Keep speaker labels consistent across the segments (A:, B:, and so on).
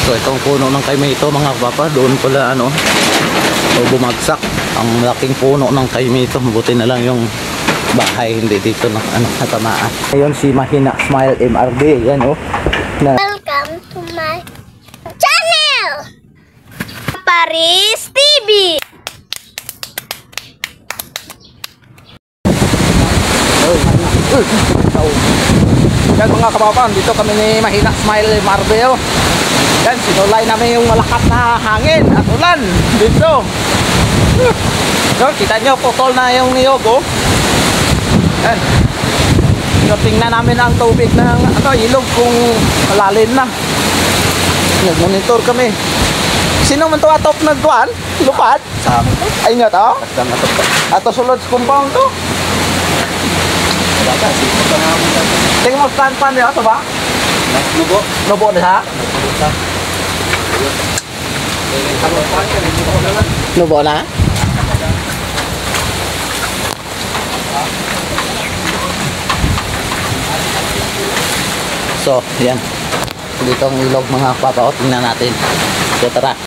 A: So itong puno ng kaimito mga kapapa, doon pala ano, bumagsak ang laking puno ng kaimito. Buti na lang yung bahay hindi dito na ano, natamaan. Ngayon si Mahina Smile MRD, yan oh.
B: Welcome to my channel, Paris TV.
A: Yan mga kababan, dito kami ni Mahina Smile Marbel. Yan, sinulay namin yung malakas na hangin at ulan dito. So, kita nyo, putol na yung niyog oh. Yan. So, tingnan namin ang tubig ng ano, ilog kung malalim na. Nag-monitor kami. Sino man to atop nagkuhan? Lupad? Sa amin to? Ay nga to? Ato sulod sa compound to? Tingin mo stand pan niya ito ba? Nubo? Nubo na ha? Nubo na? So, yan. Dito ang ilog mga kapapa. Tingnan natin. So, tara.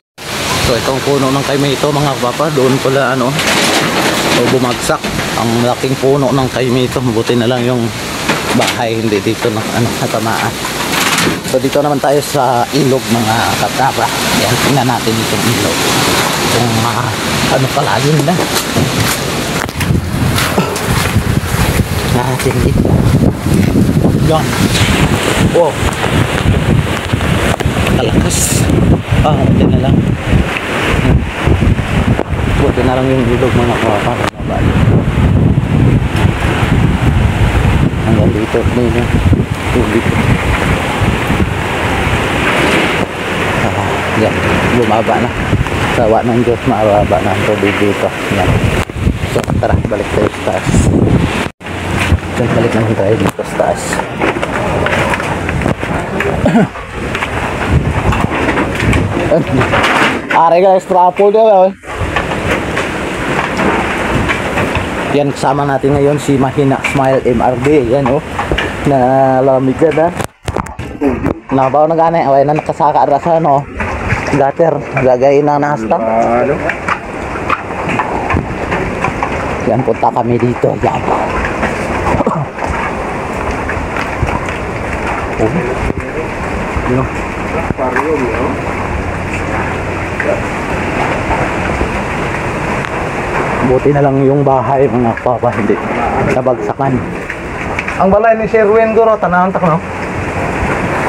A: So, itong puno ng kaimito mga kapapa. Doon pala ano, bumagsak ang laking puno ng kaimito. Buti na lang yung bahay hindi dito na ano, natamaan. So, dito naman tayo sa ilog mga kapapa. Yan, tingnan natin itong ilog. Kung ano palalim na. Natin dito. Yan. Wow. Kalakas. Buti na lang. Buti na lang yung ilog mga kapapa. Hanggang dito. Tubig. Yan. Bumaba na. Sawa ng Diyos. Mababa na ang tubig dito. Yan. So tara. Balik tayo sa taas. Balik naman tayo dito sa taas. Are guys, trapol daw. Yan, kasama natin ngayon si Mahina Smile MRD. Yan oh, nalamigan na. Nabaw na gani, away na nakasaka rasa no. Gater, gagayin ng nasta. Yan, punta kami dito. Yan. Oh. Yo. Buti na lang yung bahay mga kapapa hindi nabagsakan. Ang balay ni Sherwin Goro tanahan tak no.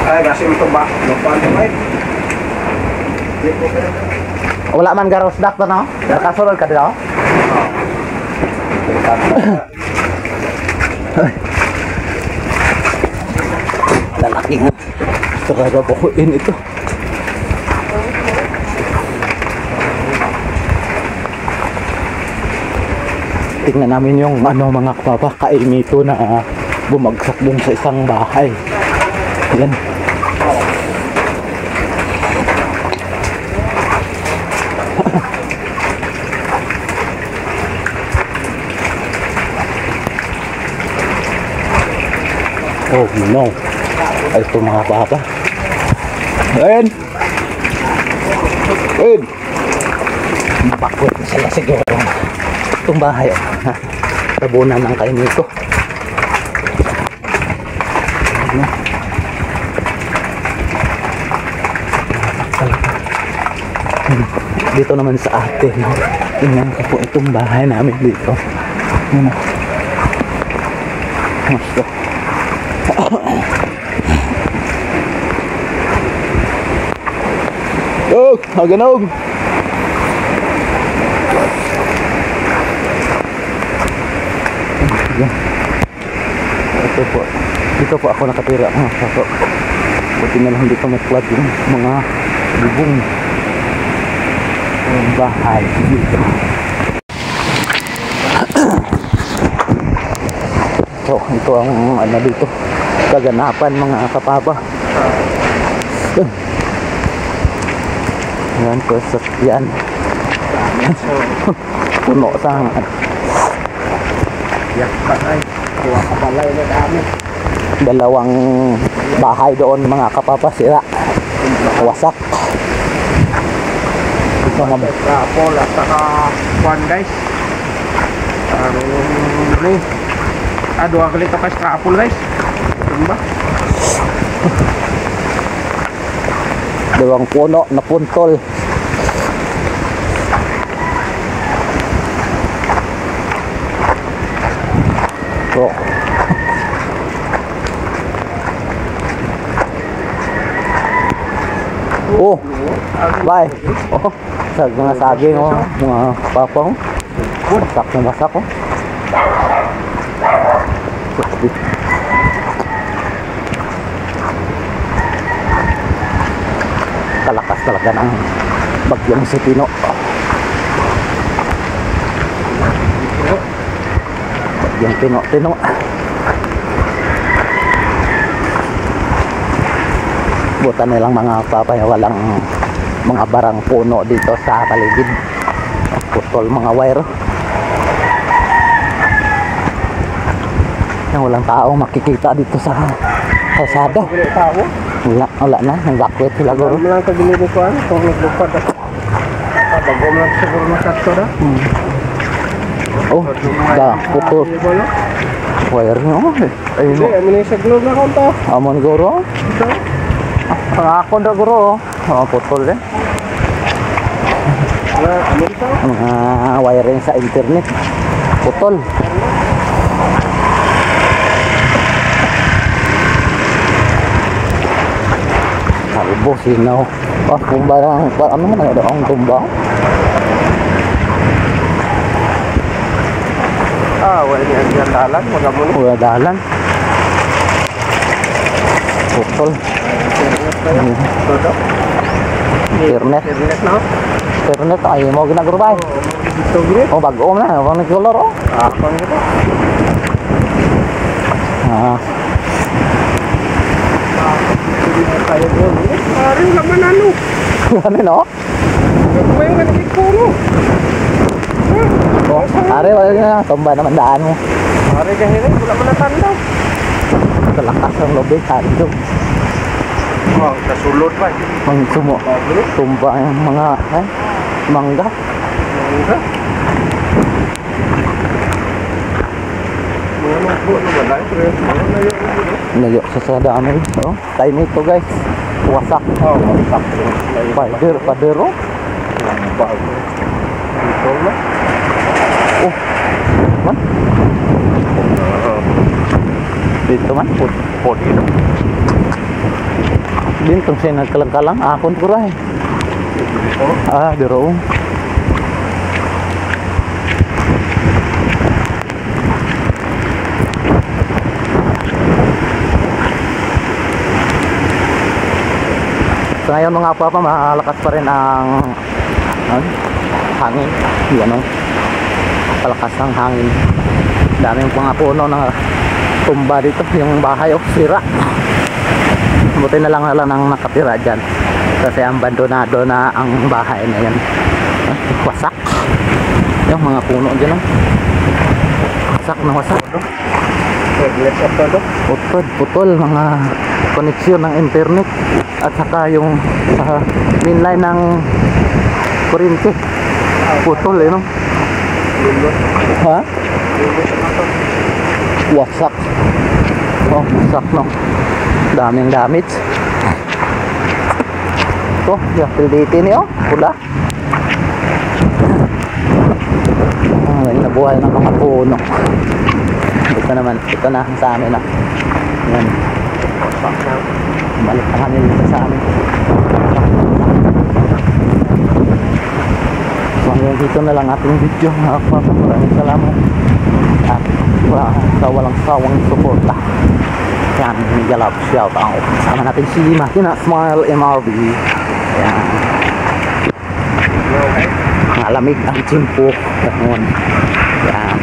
A: Ay kasi ito ba lupan may. Wala man garos dak to no. Nakasulod ka dito. Lalaking talaga po ito. Tingnan namin yung ano mga kapapa, kaimito na bumagsak dun sa isang bahay. Yan. Oh no. Ay ito mga kapapa. Ayan. Ayan. Mabakwit na sila siguro. Itong bahay tabunan ng kainito. Dito naman sa atin tingnan ko po itong bahay namin dito. Gusto oh, aganog. Ito po. Dito po ako nakatira. So, buti na lang dito may flood yung mga bubong bahay dito. So, ito ang ano dito kaganapan mga kapapa. Yan po sa yan. Puno sa dalawang bahay doon mga kapapa sira, wasak. Mga
C: Apple at saka one guys. Ini. Dua kali to ka apple guys. Tumba.
A: dalawang puno na puntol. So, oh, bye. Oh, mga saging oh, mga papang. Basak na basak oh. Kalakas talaga ng bagyong si Pino. Bagyong Pino. Buta nilang mga papaya, walang mga barang puno dito sa paligid. Putol mga wire. Walang tao makikita dito sa kalsada. Wala na, nag-bakwet sila guro.
C: Wala lang kagilid ko ano, kung naglupad ako. Bagom lang siguro na sakto na.
A: Oh, putol. Wire nyo. Ayun
C: Hindi, amin yung saglog na konto.
A: amon guro.
C: Ito.
A: Ako na guro. Putol eh.
C: Wala, amin ito.
A: Mga wiring sa internet. Putol. Kalbo, sinaw. Kung barang, ano man ada ang tumbang.
C: Wala niya ang dalan, wala mo.
A: Wala dalan. Putol. Internet.
C: Internet na.
A: Internet ay mo ginagrubay.
C: Dito gini.
A: Oh, bago na. Wala color oh.
C: Pang ito. Kaya mo. Pare naman ano.
A: Ano no?
C: Ano yung nanikit ko no?
A: Oh, are wala na. Tumba naman daan mo.
C: Pare kahit wala mo natanda.
A: Kalakas ang lobby. Hando.
C: Wow, kasulod pa.
A: Ang sumo. Tumba yung mga mangga.
C: Mangga.
A: Nayo sa dami. Oh, time ito guys. Wasak.
C: Oh, wasak.
A: Padero.
C: Dito na.
A: Oh. Man. Dito man.
C: Dito.
A: Dito siya nagkalang-kalang. Akon ko rin. Dero. So ngayon mga papa, malakas pa rin ang hangin. Yan o. Palakas ng hangin. Daming mga puno na tumba dito. Yung bahay o, sira. Buti na lang nang nakatira dyan. Kasi abandonado na ang bahay na yan. Wasak. Yung mga puno dyan o. Wasak na wasak. Putol mga koneksyon ng internet at saka yung mainline ng kuryente putol no? Ha? Wasak. Oh, wasak no. Daming damage. Ito, dito niyo pula. Nabuhay ng mga puno. Ito naman, ito na sa amin na. Yan. Balik na kami dito sa amin. So hanggang dito na lang ating video. Maraming salamat. At sa walang sawang suporta. Yan, galap shout out. Sama natin si Makina Smile MRB. Yan. Malamig ang timpok. Yan.